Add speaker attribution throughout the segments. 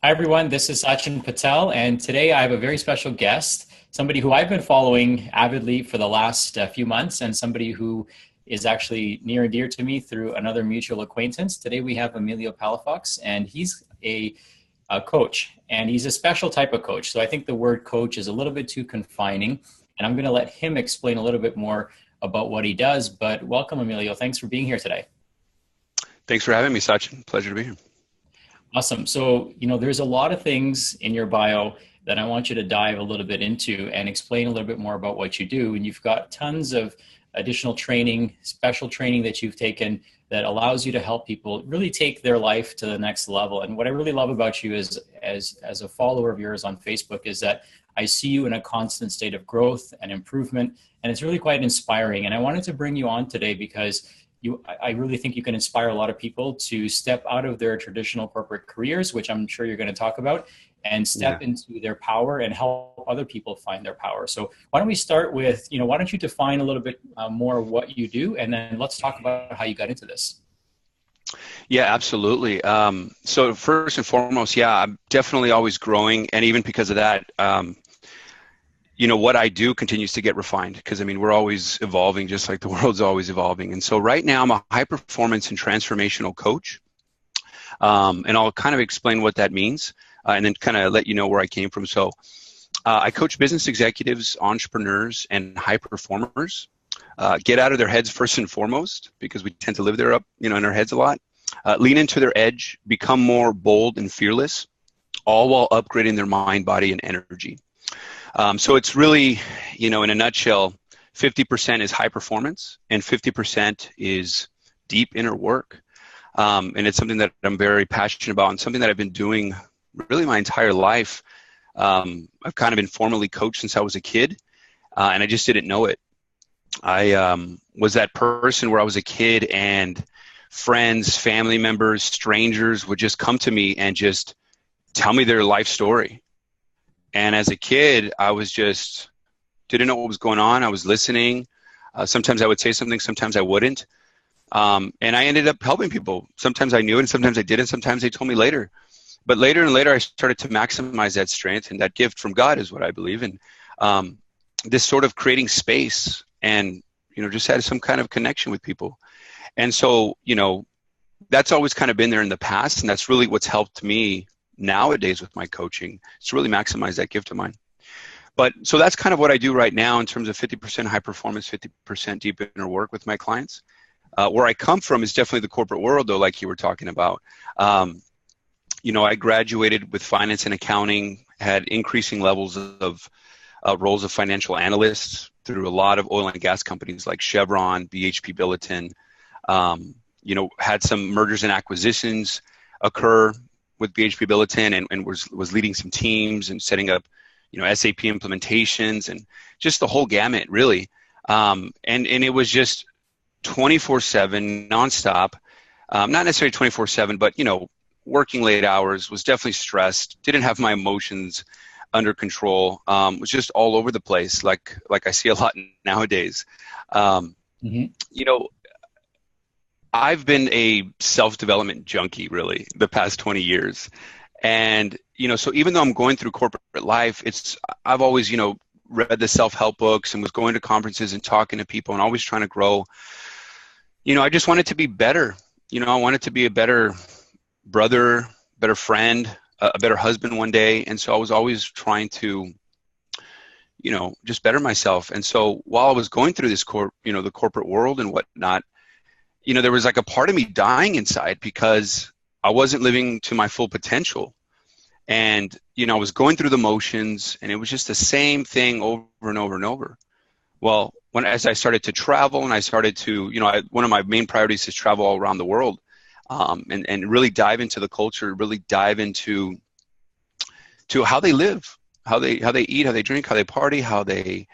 Speaker 1: Hi, everyone. This is Sachin Patel, and today I have a very special guest, somebody who I've been following avidly for the last few months, and somebody who is actually near and dear to me through another mutual acquaintance. Today we have Emilio Palafox, and he's a coach, and he's a special type of coach. So I think the word coach is a little bit too confining, and I'm going to let him explain a little bit more about what he does. But welcome, Emilio. Thanks for being here today.
Speaker 2: Thanks for having me, Sachin. Pleasure to be here.
Speaker 1: Awesome. So, there's a lot of things in your bio that I want you to dive a little bit into and explain a little bit more about what you do. And you've got tons of additional training, special training that you've taken that allows you to help people really take their life to the next level. And what I really love about you is as a follower of yours on Facebook is that I see you in a constant state of growth and improvement, and it's really quite inspiring. And I wanted to bring you on today because I really think you can inspire a lot of people to step out of their traditional corporate careers, which I'm sure you're going to talk about, and step into their power and help other people find their power. So why don't we start with, why don't you define a little bit more what you do, and then let's talk about how you got into this.
Speaker 2: Yeah, absolutely. So first and foremost, I'm definitely always growing. And even because of that, what I do continues to get refined because, we're always evolving just like the world's always evolving. And so right now I'm a high performance and transformational coach. And I'll kind of explain what that means and then kind of let you know where I came from. So I coach business executives, entrepreneurs, and high performers. Get out of their heads first and foremost because we tend to live there in our heads a lot. Lean into their edge, become more bold and fearless, all while upgrading their mind, body, and energy. So it's really, in a nutshell, 50% is high performance and 50% is deep inner work. And it's something that I'm very passionate about and something that I've been doing really my entire life. I've kind of been formally coached since I was a kid, and I just didn't know it. I was that person where I was a kid and friends, family members, strangers would just come to me and just tell me their life story. And as a kid, I was just didn't know what was going on. I was listening. Sometimes I would say something, sometimes I wouldn't. And I ended up helping people. Sometimes I knew it, and sometimes I didn't. Sometimes they told me later. But later and later, I started to maximize that strength, and that gift from God is what I believe in. This sort of creating space and, just had some kind of connection with people. And so, that's always kind of been there in the past, and that's really what's helped me nowadays with my coaching. It's really maximize that gift of mine. But so that's kind of what I do right now in terms of 50% high performance, 50% deep inner work with my clients. Where I come from is definitely the corporate world, though, like you were talking about. I graduated with finance and accounting, had increasing levels of roles of financial analysts through a lot of oil and gas companies like Chevron, BHP Billiton. Had some mergers and acquisitions occur with BHP Billiton and was leading some teams and setting up, SAP implementations and just the whole gamut, really. And it was just 24/7, nonstop. Not necessarily 24/7, but, working late hours, was definitely stressed, didn't have my emotions under control, was just all over the place, like I see a lot nowadays. I've been a self-development junkie, really, the past 20 years. And, so even though I'm going through corporate life, I've always, read the self-help books and was going to conferences and talking to people and always trying to grow. I just wanted to be better. I wanted to be a better brother, better friend, a better husband one day. And so I was always trying to, just better myself. And so while I was going through this the corporate world and whatnot, there was like a part of me dying inside because I wasn't living to my full potential. And, I was going through the motions and it was just the same thing over and over and over. Well, as I started to travel and I started to, one of my main priorities is travel all around the world and really dive into the culture, really dive into how they live, how they eat, how they drink, how they party, how they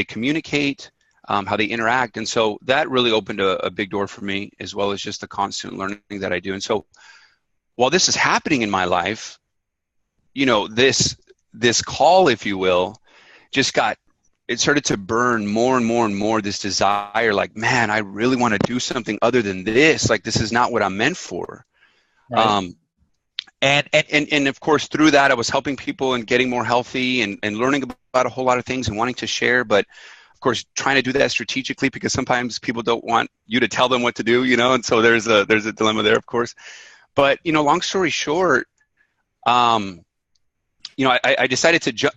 Speaker 2: communicate, how they interact. And so that really opened a big door for me, as well as just the constant learning that I do. And so while this is happening in my life, this call, if you will, it started to burn more and more and more, this desire, like, man, I really want to do something other than this. Like, this is not what I'm meant for.
Speaker 1: Right.
Speaker 2: And of course, through that, I was helping people and getting more healthy and learning about a whole lot of things and wanting to share. But of course, trying to do that strategically, because sometimes people don't want you to tell them what to do, and so there's a dilemma there, of course. But long story short, I decided to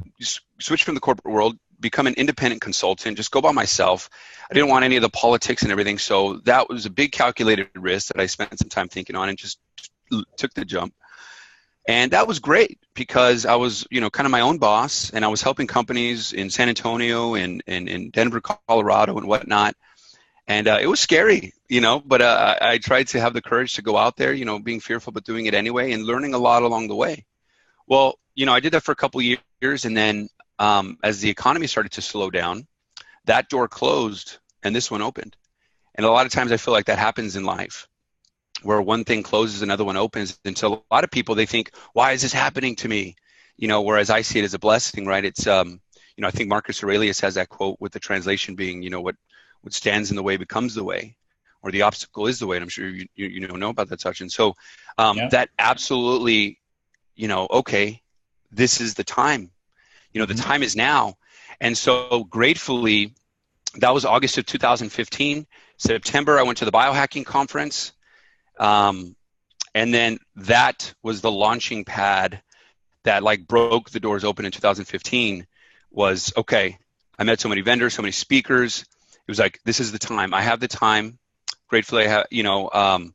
Speaker 2: switch from the corporate world, become an independent consultant, just go by myself. I didn't want any of the politics and everything, so that was a big calculated risk that I spent some time thinking on and just took the jump. And that was great because I was, kind of my own boss, and I was helping companies in San Antonio and in Denver, Colorado, and whatnot. And it was scary, but I tried to have the courage to go out there, being fearful, but doing it anyway and learning a lot along the way. Well, I did that for a couple of years, and then as the economy started to slow down, that door closed and this one opened. And a lot of times I feel like that happens in life, where one thing closes, another one opens. And so a lot of people, they think, why is this happening to me? Whereas I see it as a blessing, right? It's, I think Marcus Aurelius has that quote with the translation being, what stands in the way becomes the way, or the obstacle is the way. And I'm sure you know about that, Sachin. So that absolutely, okay, this is the time. The time is now. And so gratefully, that was August of 2015. September, I went to the biohacking conference. And then that was the launching pad that broke the doors open in 2015. Was, okay, I met so many vendors, so many speakers. It was like, this is the time. I have the time. Gratefully, I have,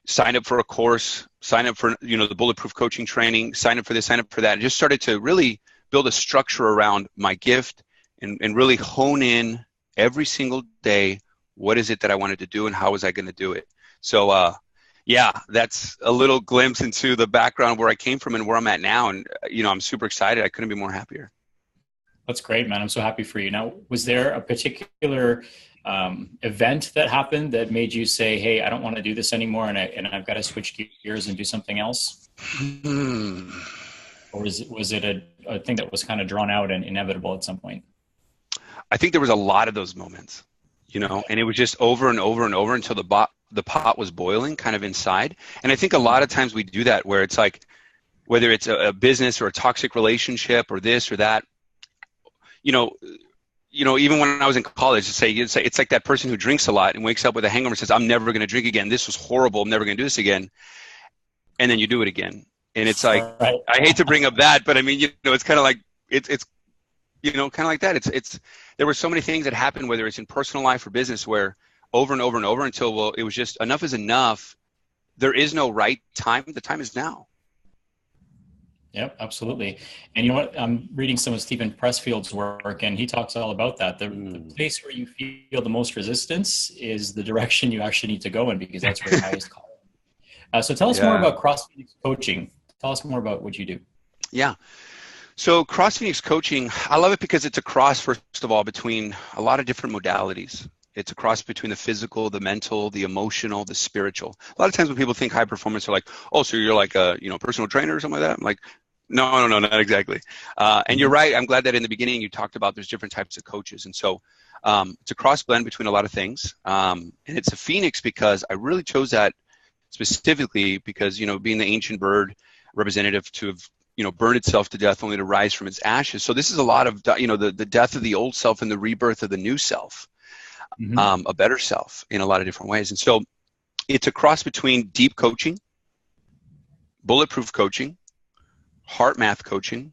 Speaker 2: sign up for a course, sign up for, the bulletproof coaching training, sign up for this, sign up for that. And just started to really build a structure around my gift and really hone in every single day. What is it that I wanted to do and how was I going to do it? So, that's a little glimpse into the background where I came from and where I'm at now. And, I'm super excited. I couldn't be more happier.
Speaker 1: That's great, man. I'm so happy for you. Now, was there a particular event that happened that made you say, hey, I don't want to do this anymore and I've got to switch gears and do something else? Or was it a thing that was kind of drawn out and inevitable at some point?
Speaker 2: I think there was a lot of those moments, and it was just over and over and over until the pot was boiling kind of inside. And I think a lot of times we do that where it's like, whether it's a business or a toxic relationship or this or that, even when I was in college, it's like that person who drinks a lot and wakes up with a hangover and says, I'm never going to drink again. This was horrible. I'm never going to do this again. And then you do it again. And it's like, right. I hate to bring up that, but I mean, it's kind of like, it's kind of like that. There were so many things that happened, whether it's in personal life or business, where over and over and over until, well, it was just enough is enough. There is no right time. The time is now.
Speaker 1: Yep, absolutely. And you know what? I'm reading some of Stephen Pressfield's work, and he talks all about that. The place where you feel the most resistance is the direction you actually need to go in, because that's where the highest calling. So tell us more about Cross Phoenix Coaching. Tell us more about what you do.
Speaker 2: Yeah. So Cross Phoenix Coaching, I love it because it's a cross, first of all, between a lot of different modalities. It's a cross between the physical, the mental, the emotional, the spiritual. A lot of times when people think high performance, they're like, oh, so you're like a personal trainer or something like that? I'm like, no, not exactly. And you're right. I'm glad that in the beginning you talked about there's different types of coaches. And so it's a cross blend between a lot of things. And it's a phoenix because I really chose that specifically because, being the ancient bird representative to have, burned itself to death only to rise from its ashes. So this is a lot of, the death of the old self and the rebirth of the new self, a better self in a lot of different ways. And so it's a cross between deep coaching, bulletproof coaching, heart math coaching,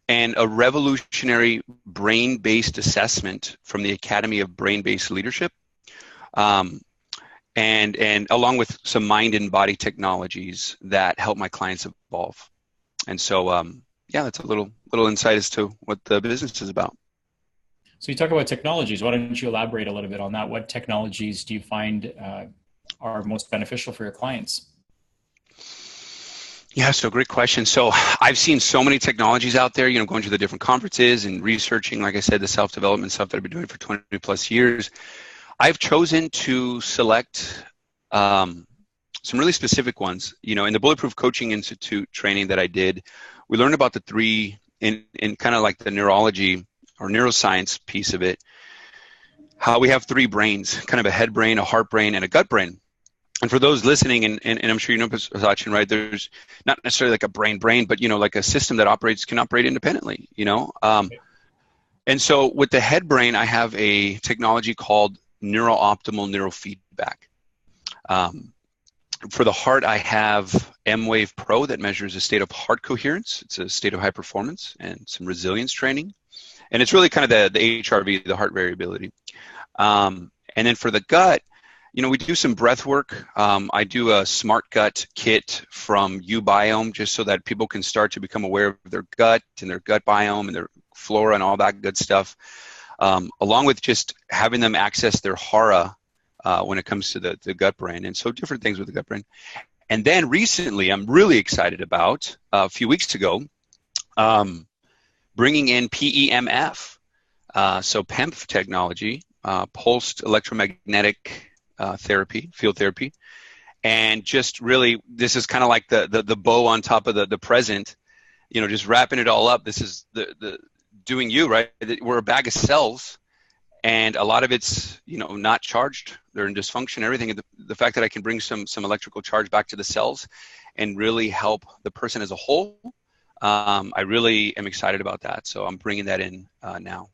Speaker 2: and a revolutionary brain-based assessment from the Academy of Brain-Based Leadership, and along with some mind and body technologies that help my clients evolve. And so, that's a little insight as to what the business is about.
Speaker 1: So you talk about technologies. Why don't you elaborate a little bit on that? What technologies do you find are most beneficial for your clients?
Speaker 2: Yeah, so great question. So I've seen so many technologies out there, going to the different conferences and researching, like I said, the self-development stuff that I've been doing for 20 plus years. I've chosen to select some really specific ones. In the Bulletproof Coaching Institute training that I did, we learned about the three in kind of like the neurology or neuroscience piece of it, how we have three brains, kind of a head brain, a heart brain, and a gut brain. And for those listening, and I'm sure you know, Sachin, right? There's not necessarily like a brain, but like a system that can operate independently. And so with the head brain, I have a technology called neuro-optimal neurofeedback. For the heart, I have M-Wave Pro that measures a state of heart coherence. It's a state of high performance and some resilience training. And it's really kind of the HRV, the heart variability. And then for the gut, we do some breath work. I do a smart gut kit from uBiome just so that people can start to become aware of their gut and their gut biome and their flora and all that good stuff, along with just having them access their hara when it comes to the gut brain. And so different things with the gut brain. And then recently, I'm really excited about, a few weeks ago, bringing in PEMF, so PEMF technology, pulsed electromagnetic therapy, field therapy, and just really, this is kind of like the bow on top of the present, just wrapping it all up. This is the doing you, right? We're a bag of cells, and a lot of it's not charged. They're in dysfunction. Everything. The fact that I can bring some electrical charge back to the cells, and really help the person as a whole. I really am excited about that. So I'm bringing that in now.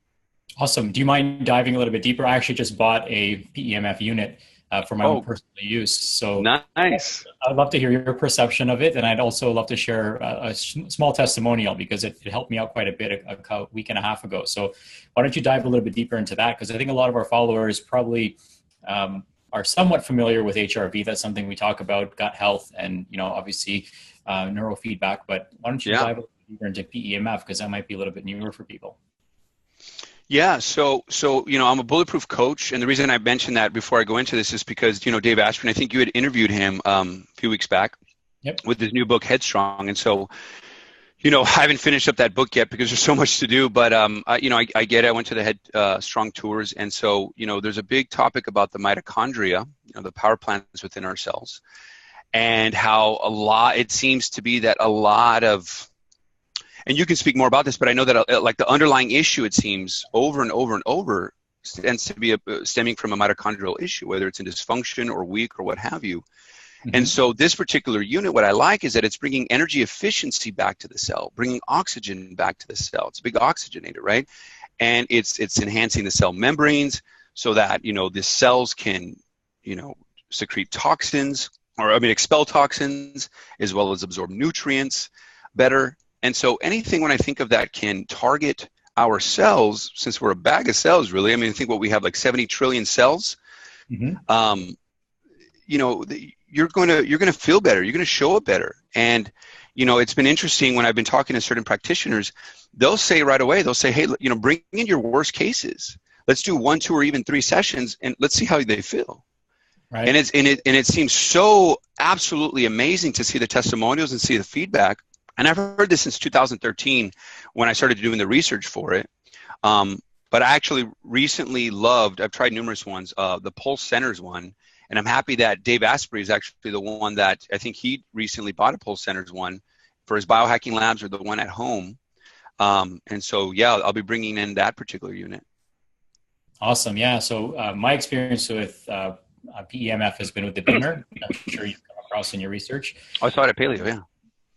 Speaker 1: Awesome. Do you mind diving a little bit deeper? I actually just bought a PEMF unit for my own personal use. So
Speaker 2: nice.
Speaker 1: I'd love to hear your perception of it. And I'd also love to share a small testimonial because it helped me out quite a bit a week and a half ago. So why don't you dive a little bit deeper into that? Because I think a lot of our followers probably are somewhat familiar with HRV. That's something we talk about, gut health, and obviously neurofeedback. But why don't you dive a little deeper into PEMF, because that might be a little bit newer for people.
Speaker 2: Yeah, so I'm a bulletproof coach, and the reason I mentioned that before I go into this is because Dave Asprey, I think you had interviewed him a few weeks back with his new book Headstrong, and so I haven't finished up that book yet because there's so much to do, but I get it. I went to the Headstrong tours, and so there's a big topic about the mitochondria, the power plants within our cells, and how it seems to be that a lot of, and you can speak more about this, but I know that like the underlying issue, it seems over and over and over, tends to be stemming from a mitochondrial issue, whether it's in dysfunction or weak or what have you. Mm-hmm. And so this particular unit, what I like is that it's bringing energy efficiency back to the cell, bringing oxygen back to the cell. It's a big oxygenator, right? And it's enhancing the cell membranes so that, the cells can, secrete toxins, expel toxins, as well as absorb nutrients better. And so anything when I think of that can target our cells, since we're a bag of cells, really. I think what we have like 70 trillion cells. Mm-hmm. You're going to feel better. You're going to show up better. And it's been interesting when I've been talking to certain practitioners. They'll say right away, hey, bring in your worst cases. Let's do 1, 2, or even 3 sessions, and let's see how they feel. Right. And it seems so absolutely amazing to see the testimonials and see the feedback. And I've heard this since 2013 when I started doing the research for it. But I actually recently I've tried numerous ones, the Pulse Centers one, and I'm happy that Dave Asprey is actually the one that I think he recently bought a Pulse Centers one for his biohacking labs, or the one at home. And so, I'll be bringing in that particular unit.
Speaker 1: Awesome. Yeah. So my experience with PEMF has been with the Beamer. I'm sure you've come across in your research.
Speaker 2: I saw it at Paleo, yeah.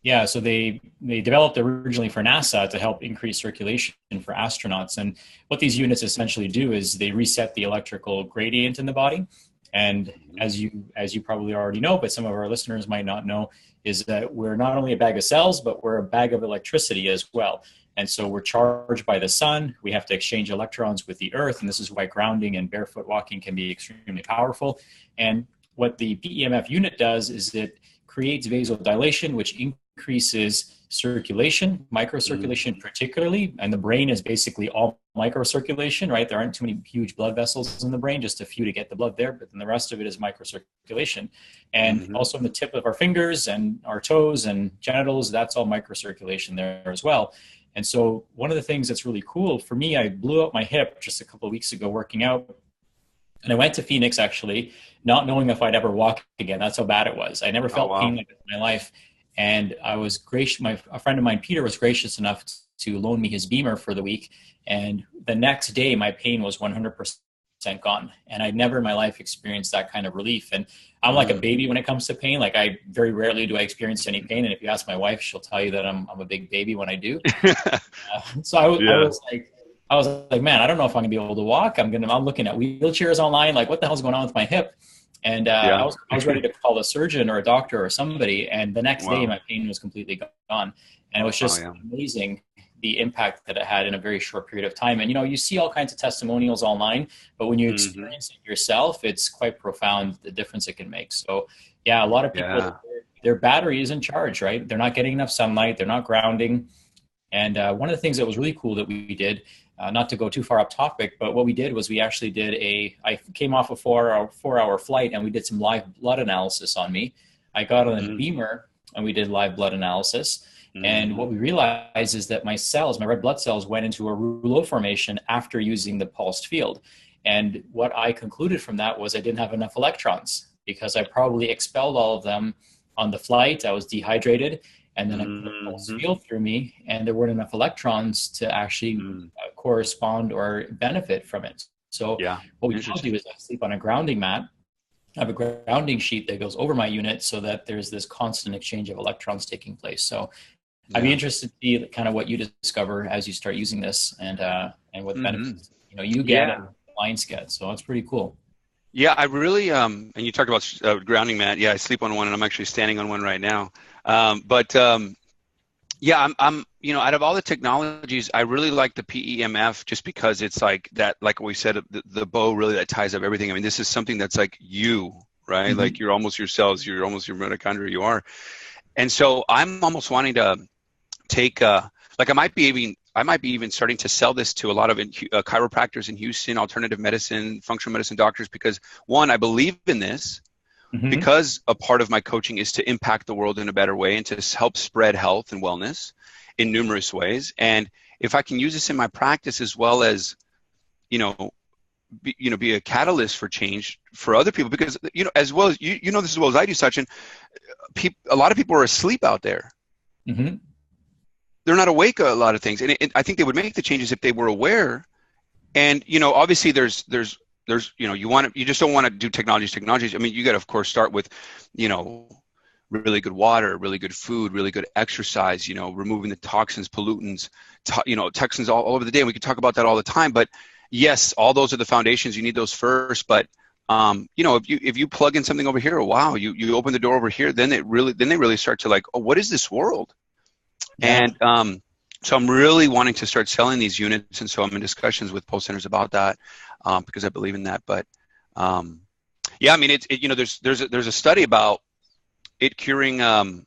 Speaker 1: Yeah, so they developed originally for NASA to help increase circulation for astronauts. And what these units essentially do is they reset the electrical gradient in the body. And as you probably already know, but some of our listeners might not know, is that we're not only a bag of cells, but we're a bag of electricity as well. And so we're charged by the sun. We have to exchange electrons with the earth. And this is why grounding and barefoot walking can be extremely powerful. And what the PEMF unit does is it creates vasodilation, which increases circulation, microcirculation particularly, and the brain is basically all microcirculation, right? There aren't too many huge blood vessels in the brain, just a few to get the blood there, but then the rest of it is microcirculation. And also in the tip of our fingers and our toes and genitals, that's all microcirculation there as well. And so one of the things that's really cool for me, I blew out my hip just a couple of weeks ago working out. And I went to Phoenix actually, not knowing if I'd ever walk again. That's how bad it was. I never felt pain like this in my life. And I was gracious. A friend of mine, Peter, was gracious enough to loan me his Beamer for the week. And the next day, my pain was 100% gone. And I'd never in my life experienced that kind of relief. And I'm like a baby when it comes to pain. Like, I very rarely do I experience any pain. And if you ask my wife, she'll tell you that I'm a big baby when I do. So I was like, man, I don't know if I'm gonna be able to walk. I'm looking at wheelchairs online. Like, what the hell's going on with my hip? And I was ready to call a surgeon or a doctor or somebody. And the next day, my pain was completely gone. And it was just amazing, the impact that it had in a very short period of time. And, you see all kinds of testimonials online, but when you experience it yourself, it's quite profound, the difference it can make. So yeah, a lot of people, their battery isn't charged, right? They're not getting enough sunlight. They're not grounding. And one of the things that was really cool that we did, not to go too far off topic, but what we did was we actually did I came off a 4-hour flight, and we did some live blood analysis on me. I got on a beamer and we did live blood analysis. And what we realized is that my red blood cells went into a rouleau formation after using the pulsed field. And what I concluded from that was I didn't have enough electrons, because I probably expelled all of them on the flight. I was dehydrated, and then I put a pulsed field through me, and there weren't enough electrons to actually correspond or benefit from it. So what we now do is I sleep on a grounding mat. I have a grounding sheet that goes over my unit so that there's this constant exchange of electrons taking place. So I'd be interested to see kind of what you discover as you start using this, and what benefits you get and clients get. So it's pretty cool.
Speaker 2: Yeah, I really and you talked about grounding mat. Yeah, I sleep on one, and I'm actually standing on one right now. Yeah, I'm out of all the technologies, I really like the PEMF, just because it's like that, like we said, the bow really that ties up everything. I mean, this is something that's like you, right? Like, you're almost your cells, you're almost your mitochondria, you are. And so I'm almost wanting to take like I might be even starting to sell this to a lot of chiropractors in Houston, alternative medicine, functional medicine doctors, because one, I believe in this, because a part of my coaching is to impact the world in a better way and to help spread health and wellness in numerous ways. And if I can use this in my practice, as well as be a catalyst for change for other people, because as well as you know this as well as I do, Sachin, a lot of people are asleep out there. They're not awake a lot of things, and I think they would make the changes if they were aware. And obviously there's you just don't want to do technologies. I mean, you got to of course start with really good water, really good food, really good exercise, removing the toxins, pollutants, toxins all over the day. And we could talk about that all the time, but yes, all those are the foundations. You need those first, but if you plug in something over here, wow, you open the door over here, then they really start to like, oh, what is this world? And so I'm really wanting to start selling these units, and so I'm in discussions with Pulse Centers about that, because I believe in that. But yeah, I mean, there's a study about it curing. I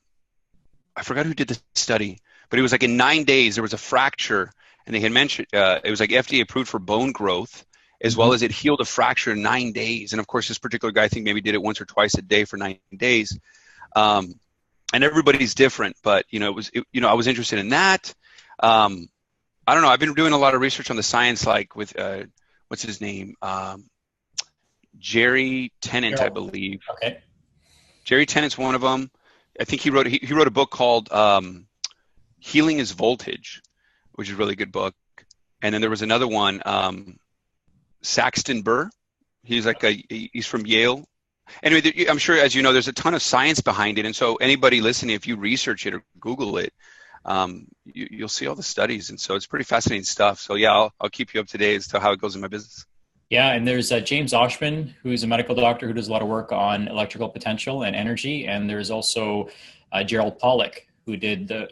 Speaker 2: forgot who did the study, but it was like in 9 days there was a fracture, and they had mentioned it was like FDA approved for bone growth, as well as it healed a fracture in 9 days. And of course, this particular guy, I think, maybe did it once or twice a day for 9 days. And everybody's different, but I was interested in that. I don't know. I've been doing a lot of research on the science, like with what's his name, Jerry Tennant, I believe.
Speaker 1: Okay.
Speaker 2: Jerry Tennant's one of them. I think he wrote a book called Healing is Voltage, which is a really good book. And then there was another one, Saxton Burr. He's from Yale. Anyway, I'm sure, as you know, there's a ton of science behind it, and so anybody listening, if you research it or Google it, you'll see all the studies, and so it's pretty fascinating stuff. So yeah, I'll keep you up to date as to how it goes in my business.
Speaker 1: Yeah, and there's James Osman, who's a medical doctor who does a lot of work on electrical potential and energy, and there's also Gerald Pollack, who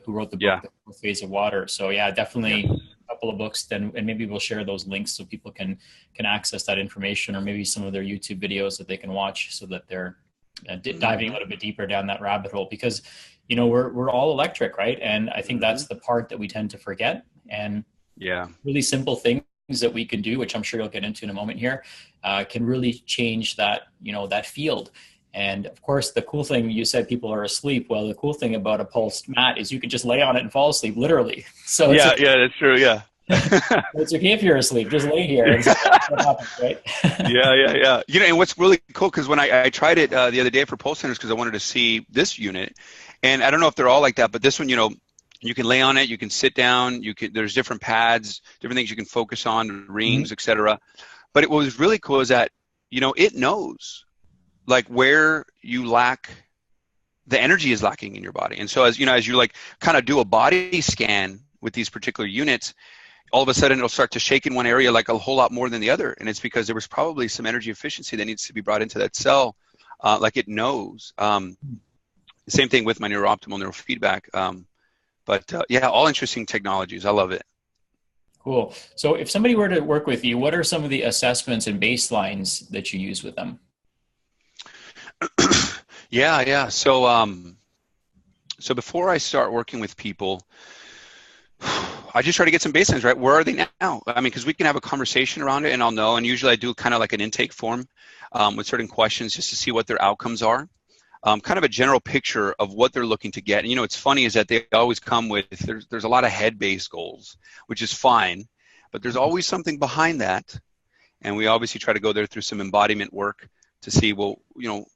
Speaker 1: wrote the book, The Fourth Phase of Water. So yeah, definitely a couple of books, and maybe we'll share those links so people can access that information, or maybe some of their YouTube videos that they can watch, so that they're diving a little bit deeper down that rabbit hole, because we're all electric, right? And I think that's the part that we tend to forget. And really simple things that we can do, which I'm sure you'll get into in a moment here, can really change that that field. And of course, the cool thing, you said people are asleep. Well, the cool thing about a pulsed mat is you can just lay on it and fall asleep, literally. So
Speaker 2: yeah, that's true. Yeah.
Speaker 1: It's okay if you're asleep, just lay here. And happens, right?
Speaker 2: Yeah. And what's really cool, because when I tried it the other day for Pulse Centers, because I wanted to see this unit, and I don't know if they're all like that, but this one, you can lay on it, you can sit down, there's different pads, different things you can focus on, rings, etc. But what was really cool is that, it knows like where you lack, the energy is lacking in your body. And so as you like kind of do a body scan with these particular units, all of a sudden it'll start to shake in one area like a whole lot more than the other. And it's because there was probably some energy efficiency that needs to be brought into that cell, like it knows. Same thing with my neurooptimal neurofeedback. But yeah, all interesting technologies. I love it.
Speaker 1: Cool. So if somebody were to work with you, what are some of the assessments and baselines that you use with them?
Speaker 2: Yeah. So before I start working with people, I just try to get some baselines, right? Where are they now? I mean, because we can have a conversation around it and I'll know. And usually I do kind of like an intake form with certain questions just to see what their outcomes are. Kind of a general picture of what they're looking to get. And it's funny is that they always come with, there's a lot of head-based goals, which is fine, but there's always something behind that. And we obviously try to go there through some embodiment work to see, well,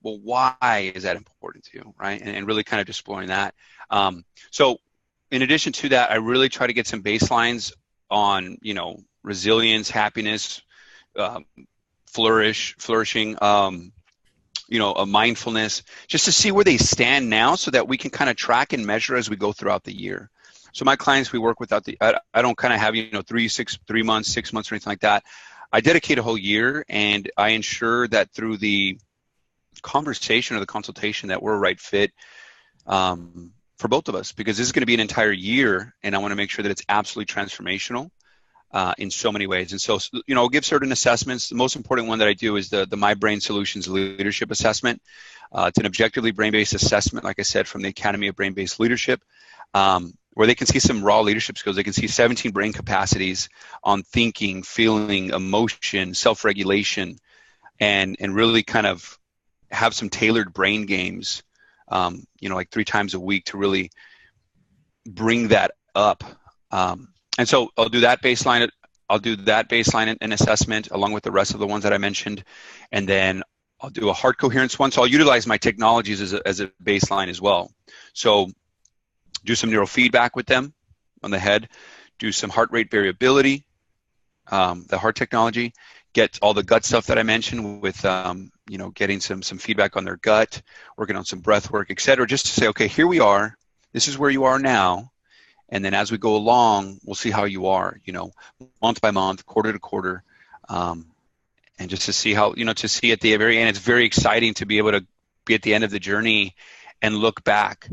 Speaker 2: why is that important to you, right? And really kind of exploring that. So in addition to that, I really try to get some baselines on, resilience, happiness, flourishing, a mindfulness, just to see where they stand now so that we can kind of track and measure as we go throughout the year. So my clients we work without I don't kind of have, 3 months, 6 months or anything like that. I dedicate a whole year and I ensure that through the conversation or the consultation that we're a right fit for both of us, because this is going to be an entire year and I want to make sure that it's absolutely transformational. In so many ways. And so, I'll give certain assessments. The most important one that I do is the My Brain Solutions Leadership Assessment. It's an objectively brain-based assessment, like I said, from the Academy of Brain-Based Leadership, where they can see some raw leadership skills. They can see 17 brain capacities on thinking, feeling, emotion, self-regulation, and really kind of have some tailored brain games, like 3 times a week to really bring that up. And so I'll do that baseline. And assessment along with the rest of the ones that I mentioned, and then I'll do a heart coherence one. So I'll utilize my technologies as a baseline as well. So do some neurofeedback with them on the head, do some heart rate variability, the heart technology, get all the gut stuff that I mentioned with getting some feedback on their gut, working on some breath work, et cetera, just to say, okay, here we are. This is where you are now. And then as we go along, we'll see how you are, month by month, quarter to quarter, and just to see how, to see at the very end. It's very exciting to be able to be at the end of the journey and look back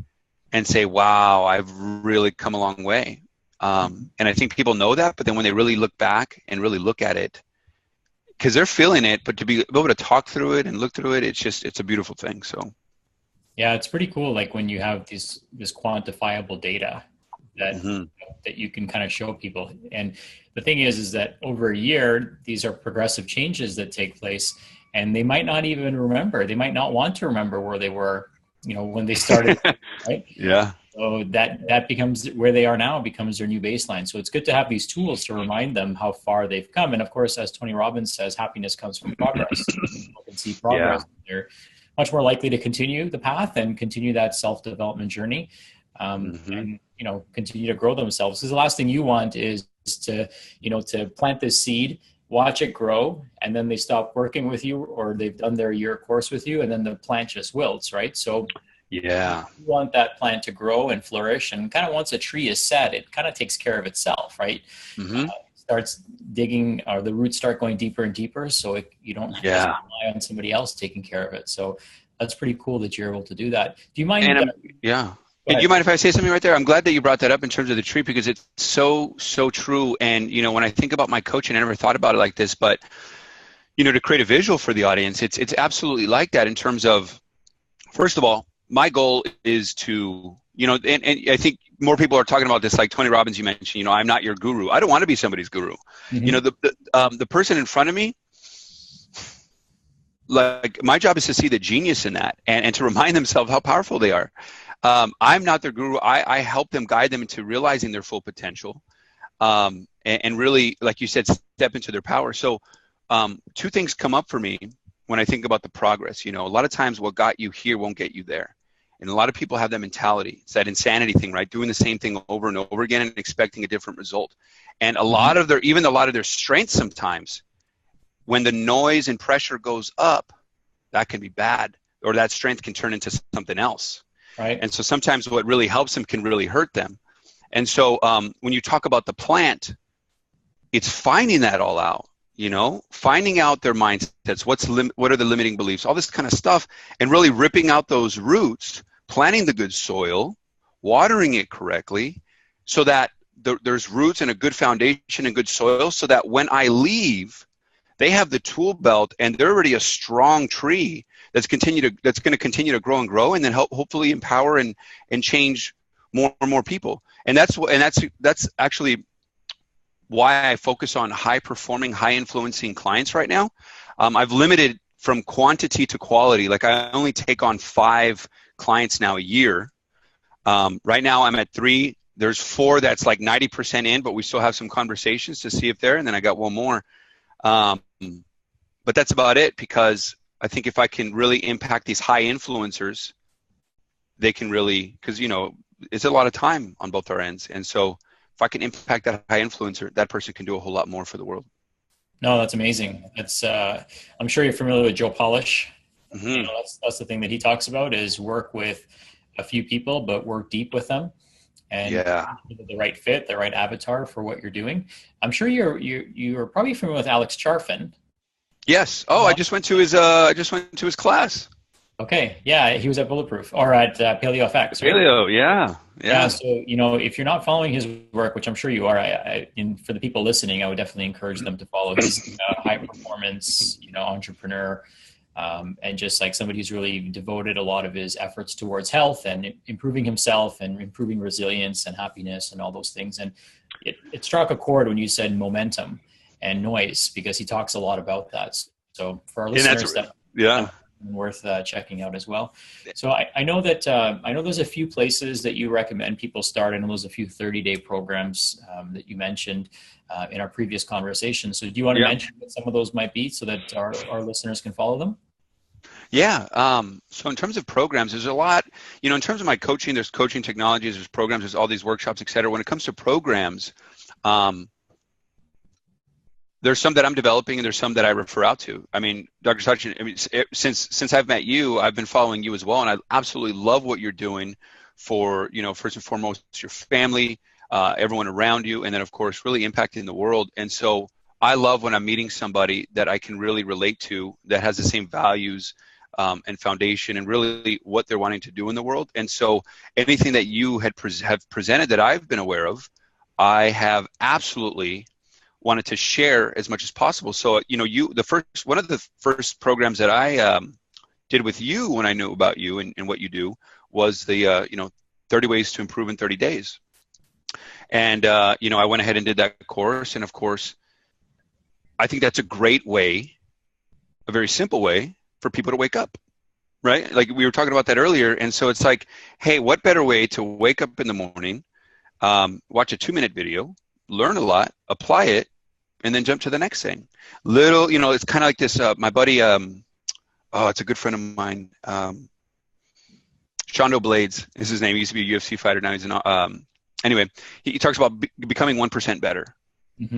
Speaker 2: and say, wow, I've really come a long way. And I think people know that, but then when they really look back and really look at it, because they're feeling it, but to be able to talk through it and look through it, it's a beautiful thing. So,
Speaker 1: yeah, it's pretty cool. Like when you have this quantifiable data that you can kind of show people. And the thing is that over a year, these are progressive changes that take place, and they might not even remember. They might not want to remember where they were, when they started, right?
Speaker 2: Yeah.
Speaker 1: So that becomes where they are now, becomes their new baseline. So it's good to have these tools to remind them how far they've come. And of course, as Tony Robbins says, happiness comes from progress. People can see progress. Yeah. They're much more likely to continue the path and continue that self-development journey. And continue to grow themselves, because the last thing you want is to plant this seed, watch it grow, and then they stop working with you, or they've done their year course with you, and then the plant just wilts, right? So
Speaker 2: yeah,
Speaker 1: you want that plant to grow and flourish, and kind of once a tree is set, it kind of takes care of itself, right? Starts digging, or the roots start going deeper and deeper, so you don't have to rely on somebody else taking care of it. So that's pretty cool that you're able to do that. Do you mind?
Speaker 2: And do you mind if I say something right there? I'm glad that you brought that up in terms of the tree, because it's so true. And, when I think about my coaching, I never thought about it like this, but, to create a visual for the audience, it's absolutely like that in terms of, first of all, my goal is to, and I think more people are talking about this, like Tony Robbins, you mentioned, I'm not your guru. I don't want to be somebody's guru. The person in front of me, like my job is to see the genius in that and to remind themselves how powerful they are. I'm not their guru. I help them, guide them into realizing their full potential, and really, like you said, step into their power. So 2 things come up for me when I think about the progress. A lot of times what got you here won't get you there. And a lot of people have that mentality. It's that insanity thing, right? Doing the same thing over and over again and expecting a different result. And a lot of their strengths sometimes when the noise and pressure goes up, that can be bad, or that strength can turn into something else.
Speaker 1: Right.
Speaker 2: And so sometimes what really helps them can really hurt them. And so when you talk about the plant, it's finding that all out, finding out their mindsets, what are the limiting beliefs, all this kind of stuff, and really ripping out those roots, planting the good soil, watering it correctly, so that there's roots and a good foundation and good soil, so that when I leave, they have the tool belt and they're already a strong tree that's going to continue to grow and grow, and then hopefully empower and change more and more people. And that's actually why I focus on high performing, high influencing clients right now. I've limited from quantity to quality. Like, I only take on 5 clients now a year. Right now I'm at 3. There's 4 that's like 90% in, but we still have some conversations to see if they're, and then I got 1 more. But that's about it, because I think if I can really impact these high influencers, they can really, because it's a lot of time on both our ends. And so if I can impact that high influencer, that person can do a whole lot more for the world.
Speaker 1: No, that's amazing. That's I'm sure you're familiar with Joe Polish.
Speaker 2: Mm-hmm.
Speaker 1: That's the thing that he talks about, is work with a few people, but work deep with them, and the right fit, the right avatar for what you're doing. I'm sure you're probably familiar with Alex Charfen.
Speaker 2: Yes. Oh, I just went to his class.
Speaker 1: Okay. Yeah, he was at Bulletproof, or at Paleo FX. Right?
Speaker 2: Paleo, yeah.
Speaker 1: So if you're not following his work, which I'm sure you are, for the people listening, I would definitely encourage them to follow. He's high performance, entrepreneur, and just like somebody who's really devoted a lot of his efforts towards health and improving himself and improving resilience and happiness and all those things. And it struck a chord when you said momentum and noise, because he talks a lot about that. So for our listeners, worth checking out as well. So I know that there's a few places that you recommend people start. I know there's a few 30-day programs that you mentioned in our previous conversation. So do you want to mention what some of those might be, so that our listeners can follow them?
Speaker 2: Yeah. So in terms of programs, there's a lot, in terms of my coaching, there's coaching technologies, there's programs, there's all these workshops, et cetera. When it comes to programs, there's some that I'm developing, and there's some that I refer out to. I mean, Dr. Sachin, since I've met you, I've been following you as well, and I absolutely love what you're doing for, first and foremost, your family, everyone around you, and then, of course, really impacting the world. And so I love when I'm meeting somebody that I can really relate to, that has the same values and foundation, and really what they're wanting to do in the world. And so anything that you have presented that I've been aware of, I have absolutely wanted to share as much as possible. So, one of the first programs that I did with you when I knew about you and what you do was the, 30 ways to improve in 30 days. And, I went ahead and did that course. And of course, I think that's a great way, a very simple way for people to wake up, right? Like we were talking about that earlier. And so it's like, hey, what better way to wake up in the morning, watch a 2-minute video, learn a lot, apply it, and then jump to the next thing. It's kind of like this, my buddy, it's a good friend of mine, Shondo Blades is his name. He used to be a UFC fighter. Now he's anyway, he talks about becoming 1% better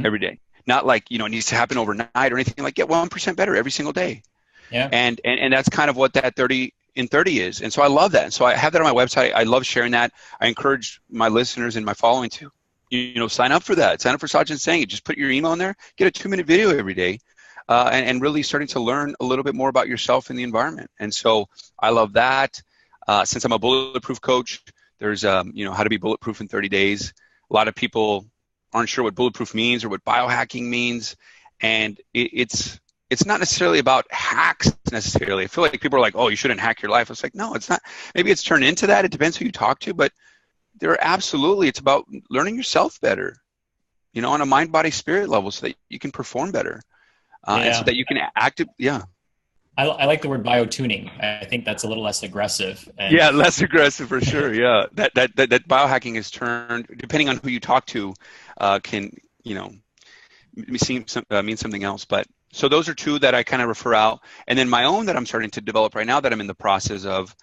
Speaker 2: every day. Not like, it needs to happen overnight or anything. Like, get 1% better every single day. Yeah. And that's kind of what that 30 in 30 is. And so I love that. And so I have that on my website. I love sharing that. I encourage my listeners and my following to, sign up for that. Sign up for Sachin Saying It. Just put your email in there. Get a 2-minute video every day, and really starting to learn a little bit more about yourself and the environment. And so I love that. Since I'm a bulletproof coach, there's how to be bulletproof in 30 days. A lot of people aren't sure what bulletproof means or what biohacking means, and it's not necessarily about hacks necessarily. I feel like people are like, oh, you shouldn't hack your life. It's like, no, it's not. Maybe it's turned into that. It depends who you talk to, but it's about learning yourself better, on a mind, body, spirit level, so that you can perform better, and so that you can
Speaker 1: I like the word biotuning. I think that's a little less aggressive.
Speaker 2: Less aggressive for sure. Yeah, that biohacking is turned, depending on who you talk to, can mean something else. But so those are two that I kind of refer out, and then my own that I'm starting to develop right now that I'm in the process of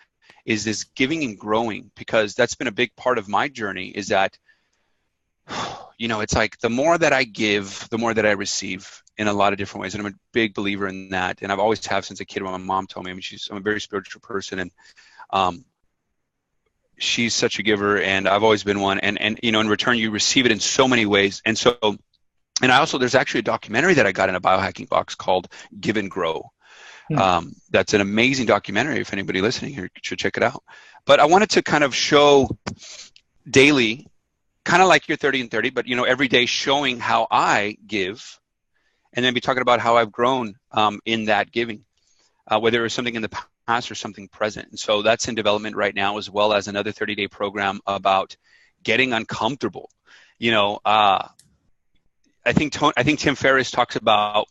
Speaker 2: is this giving and growing, because that's been a big part of my journey. Is that it's like the more that I give, the more that I receive in a lot of different ways. And I'm a big believer in that. And I've always have since a kid when my mom told me. I mean, I'm a very spiritual person, and she's such a giver, and I've always been one. And in return, you receive it in so many ways. And so, and I also, there's actually a documentary that I got in a biohacking box called Give and Grow. That's an amazing documentary. If anybody listening here should check it out. But I wanted to kind of show daily, kind of like your 30 and 30, but every day showing how I give, and then be talking about how I've grown in that giving, whether it was something in the past or something present. And so that's in development right now, as well as another 30-day program about getting uncomfortable. I think Tim Ferriss talks about,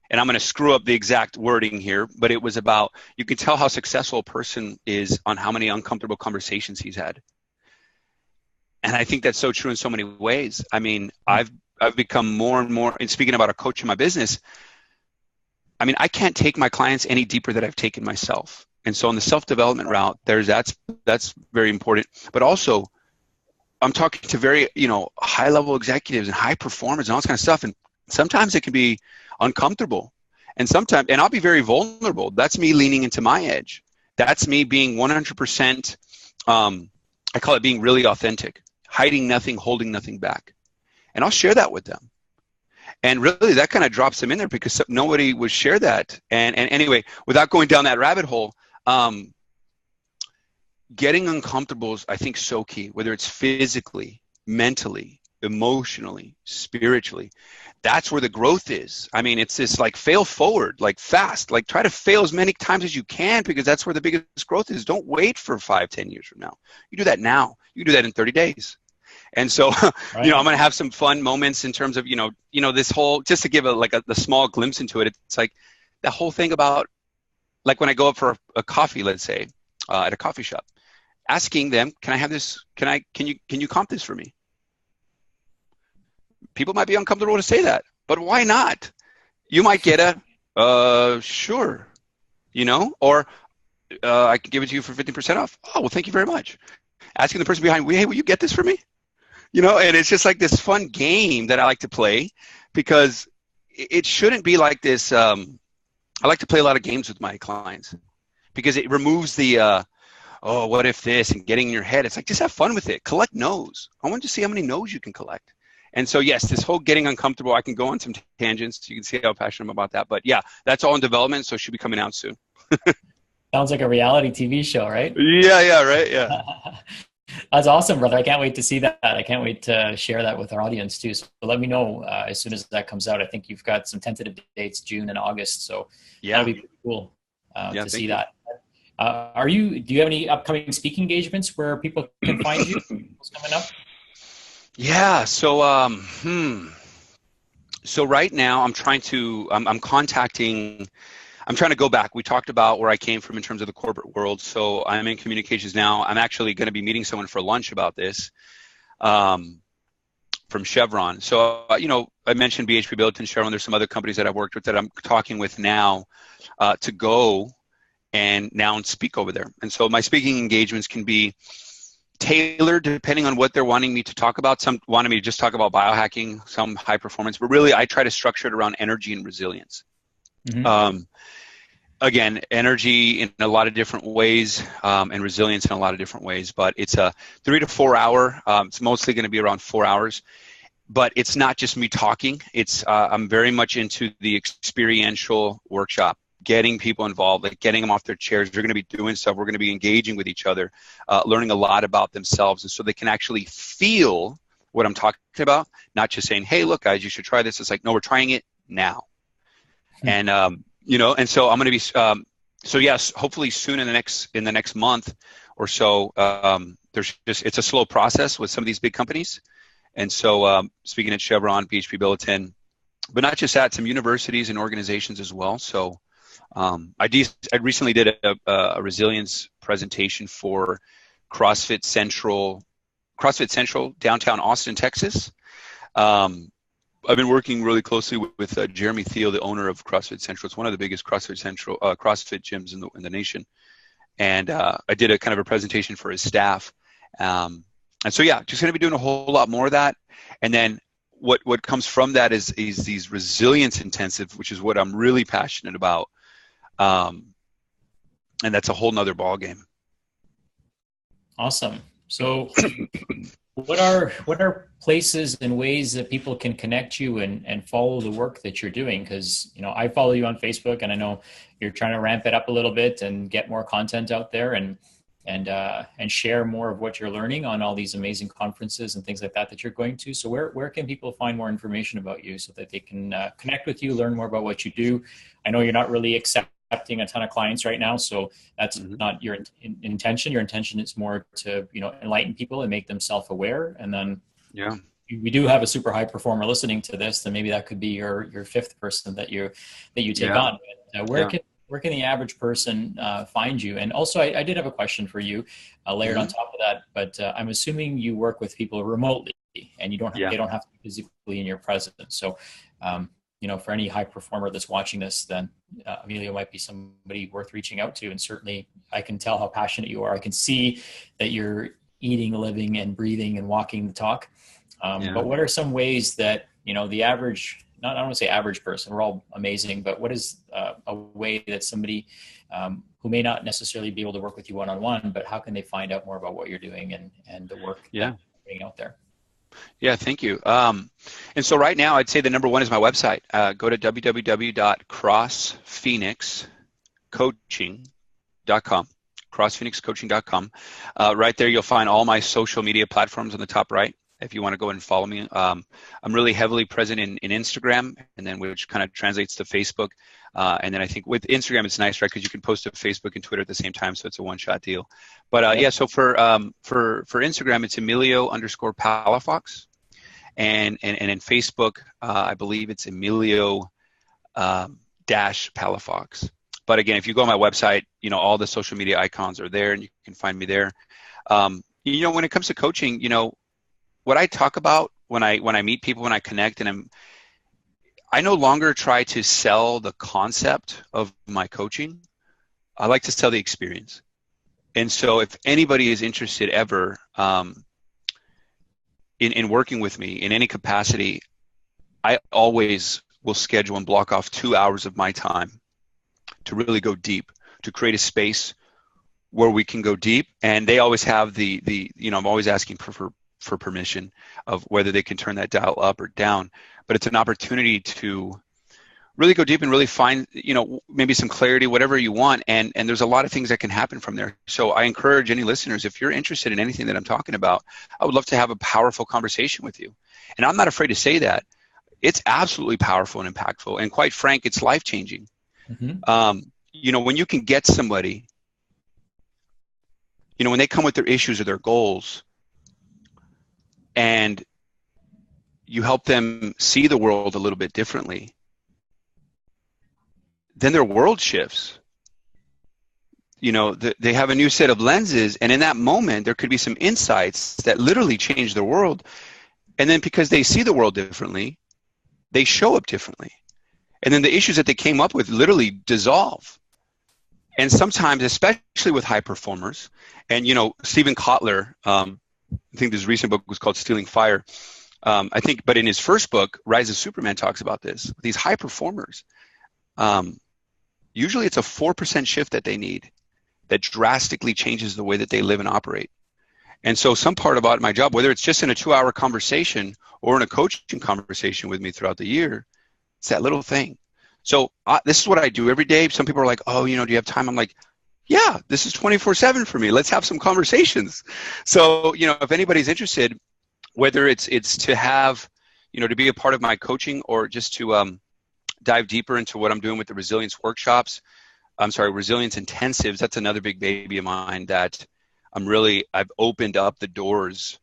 Speaker 2: and I'm going to screw up the exact wording here, but it was about, you can tell how successful a person is on how many uncomfortable conversations he's had. And I think that's so true in so many ways. I mean, I've become more and more, and speaking about a coach in my business, I mean, I can't take my clients any deeper than I've taken myself. And so on the self-development route, that's very important. But also, I'm talking to very, high-level executives and high performers and all this kind of stuff. And sometimes it can be uncomfortable. And I'll be very vulnerable. That's me leaning into my edge. That's me being 100%, I call it being really authentic, hiding nothing, holding nothing back. And I'll share that with them. And really, that kind of drops them in there because nobody would share that. And anyway, without going down that rabbit hole, getting uncomfortable is, I think, so key, whether it's physically, mentally, emotionally, spiritually. That's where the growth is. I mean, it's this like fail forward, like fast, like try to fail as many times as you can, because that's where the biggest growth is. Don't wait for 5-10 years from now. You do that now. You do that in 30 days. And so, right. I'm going to have some fun moments in terms of, this whole, just to give the small glimpse into it. It's like the whole thing about, like when I go up for a coffee, let's say, at a coffee shop, asking them, can I have this? Can you comp this for me? People might be uncomfortable to say that, but why not? You might get a, sure, or I can give it to you for 50% off. Oh, well, thank you very much. Asking the person behind, hey, will you get this for me? And it's just like this fun game that I like to play, because it shouldn't be like this. I like to play a lot of games with my clients because it removes the, oh, what if this, and getting in your head. It's like, just have fun with it. Collect no's. I want to see how many no's you can collect. And so, yes, this whole getting uncomfortable, I can go on some tangents. You can see how passionate I'm about that. But yeah, that's all in development, so it should be coming out soon.
Speaker 1: Sounds like a reality TV show, right?
Speaker 2: Yeah, right, yeah.
Speaker 1: That's awesome, brother. I can't wait to see that. I can't wait to share that with our audience too. So let me know as soon as that comes out. I think you've got some tentative dates, June and August. So that'll be pretty cool to see that. Do you have any upcoming speaking engagements where people can find you? What's coming up?
Speaker 2: Yeah. So, so right now I'm trying to go back. We talked about where I came from in terms of the corporate world. So I'm in communications now. I'm actually going to be meeting someone for lunch about this from Chevron. So, I mentioned BHP Billiton, Chevron. There's some other companies that I've worked with that I'm talking with now to go and speak over there. And so my speaking engagements can be tailored depending on what they're wanting me to talk about. Some wanted me to just talk about biohacking, some high performance, but really I try to structure it around energy and resilience. Mm-hmm. Again, energy in a lot of different ways, and resilience in a lot of different ways, but it's a 3 to 4 hour, it's mostly going to be around 4 hours, but it's not just me talking. It's, I'm very much into the experiential workshop, getting people involved, like getting them off their chairs. They're going to be doing stuff. We're going to be engaging with each other, learning a lot about themselves. And so they can actually feel what I'm talking about, not just saying, hey, look, guys, you should try this. It's like, no, we're trying it now. And, and so I'm going to be, so yes, hopefully soon in the next month or so, it's a slow process with some of these big companies. And so, speaking at Chevron, BHP Billiton, but not just that, some universities and organizations as well. So, I recently did a resilience presentation for CrossFit Central, downtown Austin, Texas. I've been working really closely with Jeremy Thiel, the owner of CrossFit Central. It's one of the biggest CrossFit gyms in the nation. And I did a kind of a presentation for his staff. And so, yeah, just going to be doing a whole lot more of that. And then what comes from that is these resilience intensive, which is what I'm really passionate about. And that's a whole nother ball game.
Speaker 1: Awesome. So what are places and ways that people can connect you and follow the work that you're doing? Because, you know, I follow you on Facebook, and I know you're trying to ramp it up a little bit and get more content out there, and share more of what you're learning on all these amazing conferences and things like that you're going to. So where can people find more information about you so that they can connect with you, learn more about what you do? I know you're not really accepting a ton of clients right now, so that's not your intention. Your intention is more to, you know, enlighten people and make them self-aware. And then we do have a super high performer listening to this, then maybe that could be your fifth person that you take on. Where can the average person find you? And also, I did have a question for you, layered on top of that. But I'm assuming you work with people remotely, and you don't they don't have to be physically in your presence. So, you know, for any high performer that's watching this, then Emilio might be somebody worth reaching out to. And certainly, I can tell how passionate you are. I can see that you're eating, living, and breathing and walking the talk. But what are some ways that, you know, the average, I don't want to say average person, we're all amazing, but what is a way that somebody who may not necessarily be able to work with you one-on-one, but how can they find out more about what you're doing and the work that you're putting out there?
Speaker 2: Yeah, thank you. And so right now, I'd say the number one is my website. Go to www.crossphoenixcoaching.com. crossphoenixcoaching.com. Right there, you'll find all my social media platforms on the top right, if you want to go and follow me. I'm really heavily present in Instagram, and then which kind of translates to Facebook. And then I think with Instagram, it's nice, right? Because you can post to Facebook and Twitter at the same time, so it's a one-shot deal. But so for Instagram, it's Emilio_Palafox, and in Facebook, I believe it's Emilio Palafox. But again, if you go on my website, you know, all the social media icons are there, and you can find me there. You know, when it comes to coaching, you know, what I talk about when I meet people, when I connect, and I no longer try to sell the concept of my coaching. I like to sell the experience. And so if anybody is interested ever in working with me in any capacity, I always will schedule and block off 2 hours of my time to really go deep, to create a space where we can go deep. And they always have the you know, I'm always asking for permission of whether they can turn that dial up or down. But it's an opportunity to really go deep and really find, you know, maybe some clarity, whatever you want. And there's a lot of things that can happen from there. So I encourage any listeners, if you're interested in anything that I'm talking about, I would love to have a powerful conversation with you. And I'm not afraid to say that. It's absolutely powerful and impactful. And quite frank, it's life-changing. You know, when you can get somebody, you know, when they come with their issues or their goals, and you help them see the world a little bit differently, then their world shifts. You know, they have a new set of lenses, and in that moment, there could be some insights that literally change their world. And then because they see the world differently, they show up differently. And then the issues that they came up with literally dissolve. And sometimes, especially with high performers, and, you know, Stephen Kotler, I think this recent book was called Stealing Fire. I think, but in his first book, Rise of Superman, talks about this. These high performers, usually it's a 4% shift that they need that drastically changes the way that they live and operate. And so some part about my job, whether it's just in a 2-hour conversation or in a coaching conversation with me throughout the year, it's that little thing. So this is what I do every day. Some people are like, oh, you know, do you have time? I'm like, yeah, this is 24/7 for me. Let's have some conversations. So, you know, if anybody's interested, whether it's to have, you know, to be a part of my coaching or just to dive deeper into what I'm doing with the resilience workshops, resilience intensives, that's another big baby of mine that I've opened up the doors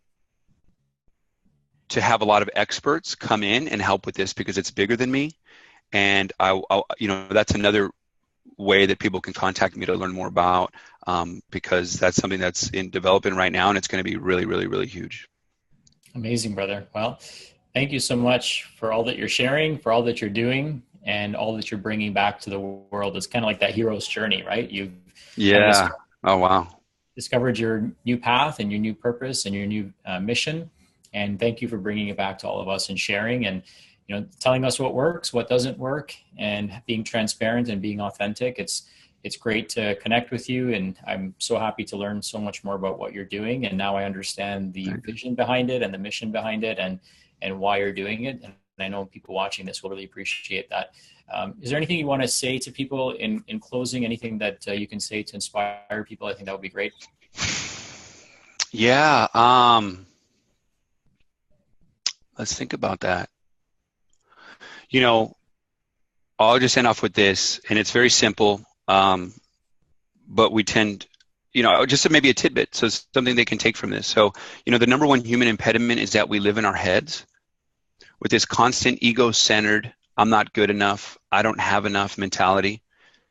Speaker 2: to have a lot of experts come in and help with this because it's bigger than me. And you know, that's another way that people can contact me to learn more about, because that's something that's in development right now, and it's going to be really, really, really huge.
Speaker 1: Amazing, brother. Well, thank you so much for all that you're sharing, for all that you're doing, and all that you're bringing back to the world. It's kind of like that hero's journey, right? You've
Speaker 2: Oh, wow.
Speaker 1: Discovered your new path and your new purpose and your new mission. And thank you for bringing it back to all of us and sharing and, telling us what works, what doesn't work, and being transparent and being authentic. It's great to connect with you, and I'm so happy to learn so much more about what you're doing. And now I understand the vision behind it and the mission behind it, and why you're doing it. And I know people watching this will really appreciate that. Is there anything you want to say to people in closing? Anything that you can say to inspire people? I think that would be great.
Speaker 2: Yeah. Let's think about that. I'll just end off with this, and it's very simple, but we tend, just maybe a tidbit, so it's something they can take from this. So, the number one human impediment is that we live in our heads with this constant ego-centered, I'm not good enough, I don't have enough mentality,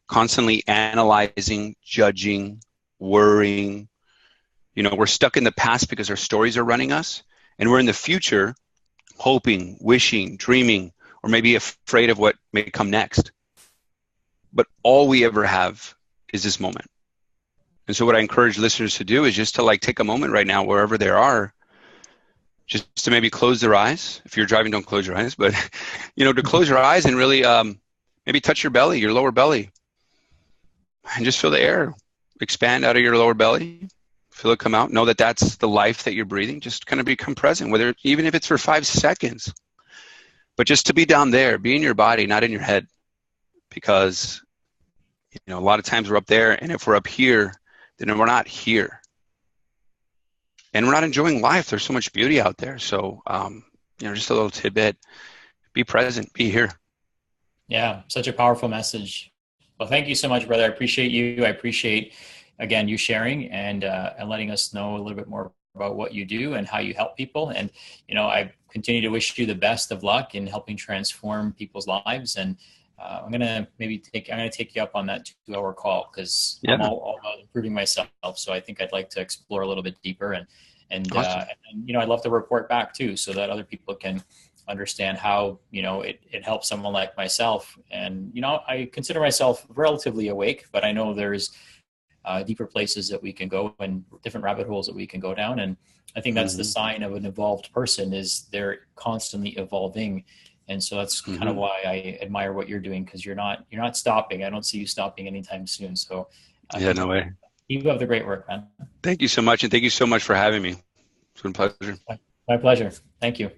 Speaker 2: constantly analyzing, judging, worrying. We're stuck in the past because our stories are running us, and we're in the future hoping, wishing, dreaming, or maybe afraid of what may come next. But all we ever have is this moment. And so what I encourage listeners to do is just to take a moment right now, wherever they are, just to maybe close their eyes. If you're driving, don't close your eyes, but to close your eyes and really maybe touch your belly, your lower belly, and just feel the air expand out of your lower belly. Feel it come out. Know that that's the life that you're breathing. Just kind of become present, even if it's for 5 seconds. But just to be down there, be in your body, not in your head. Because, a lot of times we're up there, and if we're up here, then we're not here. And we're not enjoying life. There's so much beauty out there. So, just a little tidbit. Be present. Be here.
Speaker 1: Yeah, such a powerful message. Well, thank you so much, brother. I appreciate you. I appreciate, again, you sharing and letting us know a little bit more about what you do and how you help people. And, I continue to wish you the best of luck in helping transform people's lives. And I'm going to take you up on that 2-hour call, because I'm all about improving myself. So I think I'd like to explore a little bit deeper and
Speaker 2: Awesome.
Speaker 1: I'd love to report back too, so that other people can understand how, it helps someone like myself. And, I consider myself relatively awake, but I know there's deeper places that we can go and different rabbit holes that we can go down. And I think that's the sign of an evolved person, is they're constantly evolving. And so that's kind of why I admire what you're doing, because you're not stopping. I don't see you stopping anytime soon. So
Speaker 2: no way.
Speaker 1: Keep up the great work, man.
Speaker 2: Thank you so much. And thank you so much for having me. It's been a pleasure.
Speaker 1: My pleasure. Thank you.